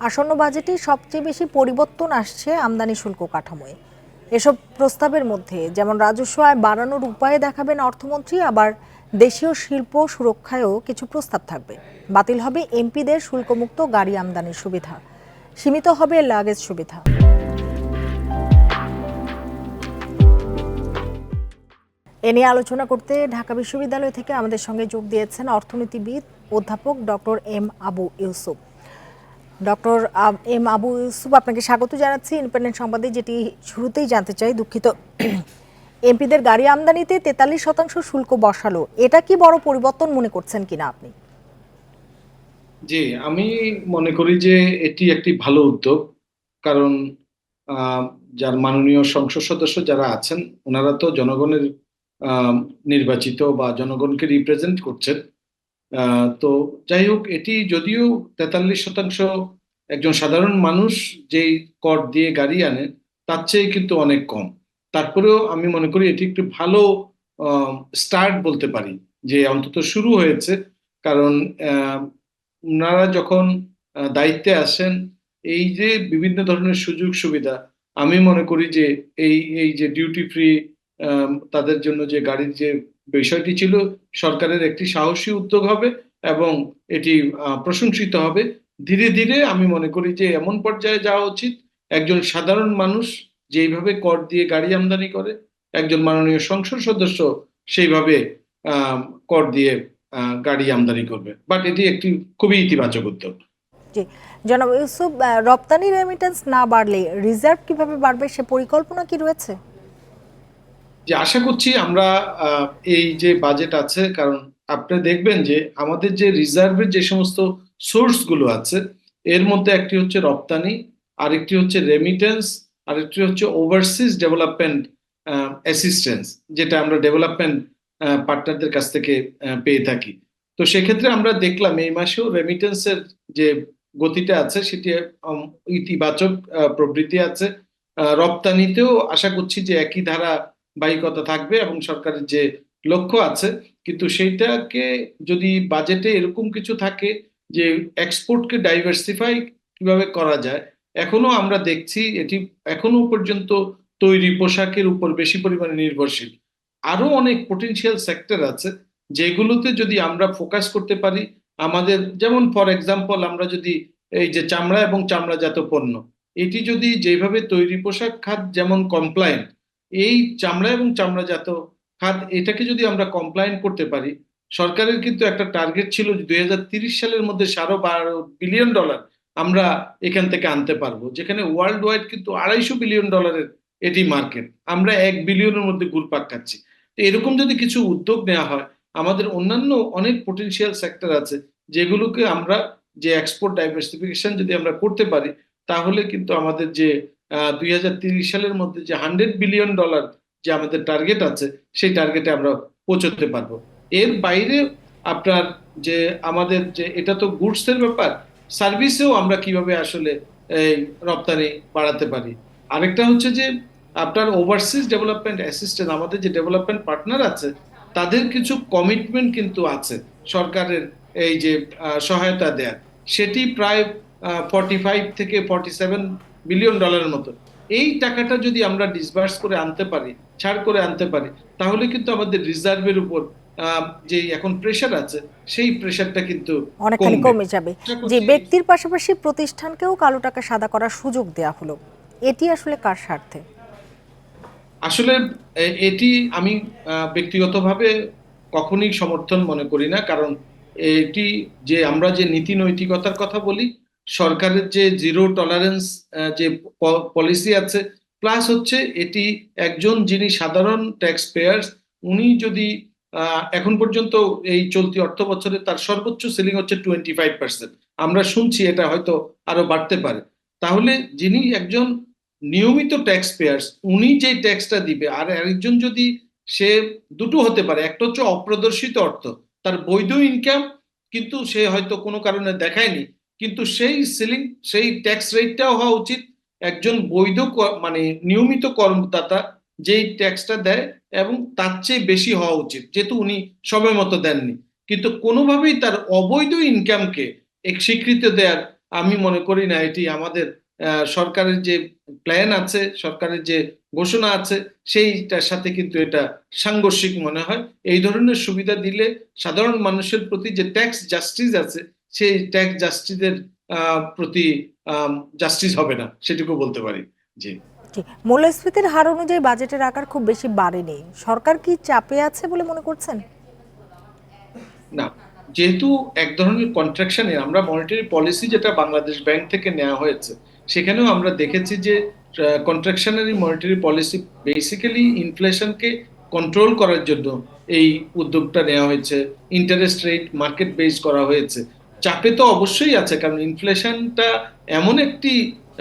আসন্ন বাজেটে সবচেয়ে বেশি পরিবর্তন আসছে আমদানি শুল্ক কাঠামোয়। এসব প্রস্তাবের মধ্যে যেমন রাজস্ব আয় বাড়ানোর উপায় দেখাবেন অর্থমন্ত্রী, আবার দেশীয় শিল্প সুরক্ষায়ও কিছু প্রস্তাব থাকবে। বাতিল হবে এমপিদের শুল্কমুক্ত গাড়ি আমদানির সুবিধা, সীমিত হবে লাগেজ সুবিধা। এ নিয়ে আলোচনা করতে ঢাকা বিশ্ববিদ্যালয় থেকে আমাদের সঙ্গে যোগ দিয়েছেন অর্থনীতিবিদ অধ্যাপক doctor M Abu Yusuf. Doctor M Abu Yusuf, আপনাকে স্বাগত জানাচ্ছি ইন্ডিপেন্ডেন্ট সংবাদে। যেটি শুরুতেই জানতে চাই, দুঃখিত, এমপিদের গাড়ি আমদানিতে 43% শুল্ক বসালো, এটা কি বড় পরিবর্তন মনে করছেন কিনা আপনি? জি, আমি মনে করি যে এটি একটি ভালো উদ্যোগ। কারণ আহ, যার মাননীয় সংসদ সদস্য যারা আছেন ওনারা তো জনগণের আহ, নির্বাচিত বা জনগণকে রিপ্রেজেন্ট করছেন। তো যাই হোক, এটি যদিও 43% একজন সাধারণ মানুষ যেই কর দিয়ে গাড়ি আনে তার চেয়ে কিন্তু অনেক কম। তারপরেও আমি মনে করি এটি একটি ভালো স্টার্ট বলতে পারি, যে অন্তত শুরু হয়েছে। কারণ ওনারা যখন দায়িত্বে আসেন, এই যে বিভিন্ন ধরনের সুযোগ সুবিধা, আমি মনে করি যে এই এই যে ডিউটি ফ্রি তাদের জন্য যে গাড়ির যে বিষয়টি ছিল, সরকারের একটি সাহসী উদ্যোগ হবে এবং এটি প্রশংসিত হবে। ধীরে ধীরে আমি মনে করি যে এমন পর্যায়ে যাওয়া উচিত, একজন সাধারণ মানুষ যেইভাবে কর দিয়ে গাড়ি আমদানি করে, একজন মাননীয় সংসদ সদস্য সেইভাবে আহ, কর দিয়ে গাড়ি আমদানি করবে। বাট এটি একটি খুবই ইতিবাচক উদ্যোগ। জি, জনাব ইউসুফ, রপ্তানি রেমিটেন্স না বাড়লে রিজার্ভ কিভাবে বাড়বে, সে পরিকল্পনা কি রয়েছে? যে আশা করছি আমরা আহ, এই যে বাজেট আছে, কারণ আপনি দেখবেন যে আমাদের যে রিজার্ভের যে সমস্ত সোর্স গুলো আছে, এর মধ্যে একটি হচ্ছে রপ্তানি, আরেকটি হচ্ছে রেমিটেন্স, আরেকটি হচ্ছে ওভারসিজ ডেভেলপমেন্ট অ্যাসিস্ট্যান্স, যেটা আমরা ডেভেলপমেন্ট পার্টনারদের কাছ থেকে পেয়ে থাকি। তো সেক্ষেত্রে আমরা দেখলাম এই মাসেও রেমিটেন্সের যে গতিটা আছে সেটি ইতিবাচক প্রবৃদ্ধি আছে। রপ্তানিতেও আশা করছি যে একই ধারা বাহিকতা থাকবে এবং সরকারের যে লক্ষ্য আছে, কিন্তু সেইটাকে যদি বাজেটে এরকম কিছু থাকে যে এক্সপোর্টকে ডাইভার্সিফাই কিভাবে করা যায়। এখনো আমরা দেখছি এটি এখনো পর্যন্ত তৈরি পোশাকের উপর বেশি পরিমাণে নির্ভরশীল। আরো অনেক পটেনশিয়াল সেক্টর আছে যেগুলোতে যদি আমরা ফোকাস করতে পারি। আমাদের যেমন ফর এক্সাম্পল, আমরা যদি এই যে চামড়া এবং চামড়াজাত পণ্য, এটি যদি যেভাবে তৈরি পোশাক খাত যেমন কমপ্লায়েন্ট, এই চামড়া এবং চামড়াজাত খাত এটাকে যদি আমরা কমপ্লায়েন্ট করতে পারি। সরকারের কিন্তু একটা টার্গেট ছিল যে 2030 সালের মধ্যে 12.5 বিলিয়ন ডলার আমরা এখান থেকে আনতে পারবো, যেখানে ওয়ার্ল্ড ওয়াইড কিন্তু 250 বিলিয়ন ডলারের এটি মার্কেট। আমরা 1 বিলিয়নের মধ্যে ঘুরপাক খাচ্ছি। তো এরকম যদি কিছু উদ্যোগ নেওয়া হয়, আমাদের অন্যান্য অনেক পটেনশিয়াল সেক্টর আছে যেগুলোকে আমরা, যে এক্সপোর্ট ডাইভার্সিফিকেশন যদি আমরা করতে পারি, তাহলে কিন্তু আমাদের যে 2030 সালের মধ্যে যে 100 বিলিয়ন ডলার যে আমাদের টার্গেট আছে, সেই টার্গেটে আমরা পৌঁছতে পারবো। এর বাইরে আপনার যে আমাদের যে এটা তো গুডস এর ব্যাপার, সার্ভিসেও আমরা কিভাবে আসলে এই রপ্তানি বাড়াতে পারি। আরেকটা হচ্ছে যে আপনার ওভারসিজ ডেভেলপমেন্ট অ্যাসিস্ট্যান্ট, আমাদের যে ডেভেলপমেন্ট পার্টনার আছে তাদের কিছু কমিটমেন্ট কিন্তু আছে সরকারের এই যে সহায়তা দেয়ার, সেটি প্রায় 45 থেকে 47 বিলিয়ন ডলারের মতো। এই টাকাটা যদি আমরা ডিসবার্স করে আনতে পারি, ছাড় করে আনতে পারি, তাহলে কিন্তু আমাদের রিজার্ভের উপর যে এখন প্রেশার আছে, সেই প্রেশারটা কিন্তু অনেকখানি কমবে। কমে যাবে। আশা যে করছি ব্যক্তির পাশাপাশি প্রতিষ্ঠানকেও কালো টাকা সাদা করার সুযোগ দেয়া হলো, এটি আসলে কার স্বার্থে? আসলে এটি আমি ব্যক্তিগতভাবে কখনোই সমর্থন মনে করি না। কারণ এটি, যে আমরা যে নীতি নৈতিকতার কথা বলি, সরকারের যে জিরো টলারেন্স যে পলিসি আছে, প্লাস হচ্ছে এটি একজন যিনি সাধারণ ট্যাক্স পেয়ার্স, উনি যদি এখন পর্যন্ত এই চলতি অর্থ বছরে তার সর্বোচ্চ সিলিং হচ্ছে 25%। আমরা শুনছি এটা হয়তো আরো বাড়তে পারে। তাহলে যিনি একজন নিয়মিত ট্যাক্স পেয়ার্স, উনি যে ট্যাক্সটা দিবে, আর একজন যদি, সে দুটো হতে পারে, একটা হচ্ছে অপ্রদর্শিত অর্থ, তার বৈধ ইনকাম কিন্তু সে হয়তো কোনো কারণে দেখায়নি, কিন্তু সেই সিলিং, সেই ট্যাক্স রেটটাও হওয়া উচিত একজন বৈধ মানে নিয়মিত করদাতা যেই ট্যাক্সটা দেয়, এবং তার চেয়ে বেশি হওয়া উচিত, যেহেতু উনি সময় মতো দেননি। কিন্তু কোনোভাবেই তার অবৈধ ইনকামকে এক স্বীকৃতি দেওয়ার আমি মনে করি না এটি আমাদের সরকারের যে প্ল্যান আছে, সরকারের যে ঘোষণা আছে, সেইটার সাথে কিন্তু এটা সাংঘর্ষিক মনে হয়। এই ধরনের সুবিধা দিলে সাধারণ মানুষের প্রতি যে ট্যাক্স জাস্টিস আছে, সেই ট্যাক্স জাস্টিসের প্রতি জাস্টিস হবে না, সেটুকু বলতে পারি। জি। জি, মূল্যস্ফীতির হার অনুযায়ী বাজেটের আকার খুব বেশি বাড়েনি। সরকার কি চাপে আছে বলে মনে করছেন? না, যেহেতু এক ধরনের কন্ট্রাকশনে আমরা মনিটারি পলিসি যেটা বাংলাদেশ ব্যাংক থেকে নেওয়া হয়েছে, সেখানেও আমরা দেখেছি যে কন্ট্রাকশনারি মনিটারি পলিসি বেসিক্যালি ইনফ্লেশনকে কন্ট্রোল করার জন্য এই উদ্যোগটা নেওয়া হয়েছে। ইন্টারেস্ট রেট মার্কেট বেস করা হয়েছে। চাপে তো অবশ্যই আছে, কারণ ইনফ্লেশনটা এমন একটি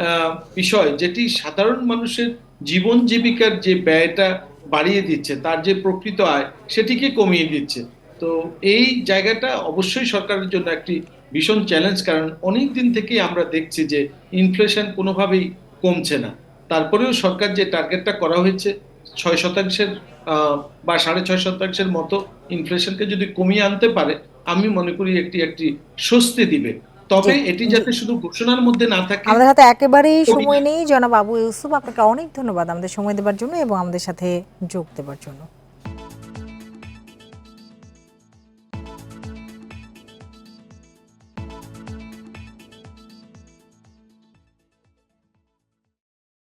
আহ, বিষয় যেটি সাধারণ মানুষের জীবন জীবিকার যে ব্যয়টা বাড়িয়ে দিচ্ছে, তার যে প্রকৃত আয় সেটিকে কমিয়ে দিচ্ছে। তো এই জায়গাটা অবশ্যই সরকারের জন্য একটি ভীষণ চ্যালেঞ্জ, কারণ অনেক দিন থেকেই আমরা দেখছি যে ইনফ্লেশন কোনোভাবেই কমছে না। তারপরেও সরকার যে টার্গেটটা করা হয়েছে 6%, বা 6.5%-এর মতো ইনফ্লেশনকে যদি কমিয়ে আনতে পারে, আমি মনে করি একটি একটি স্বস্তি দিবে। জি, তবে এটি জি। যাতে শুধু ঘোষণার মধ্যে না থাকে। আমাদের হাতে একেবারেই সময় নেই। জনাব আবু ইউসুফ, আপনাকে অনেক ধন্যবাদ আমাদের সময় দেওয়ার জন্য এবং আমাদের সাথে যোগ দেওয়ার জন্য।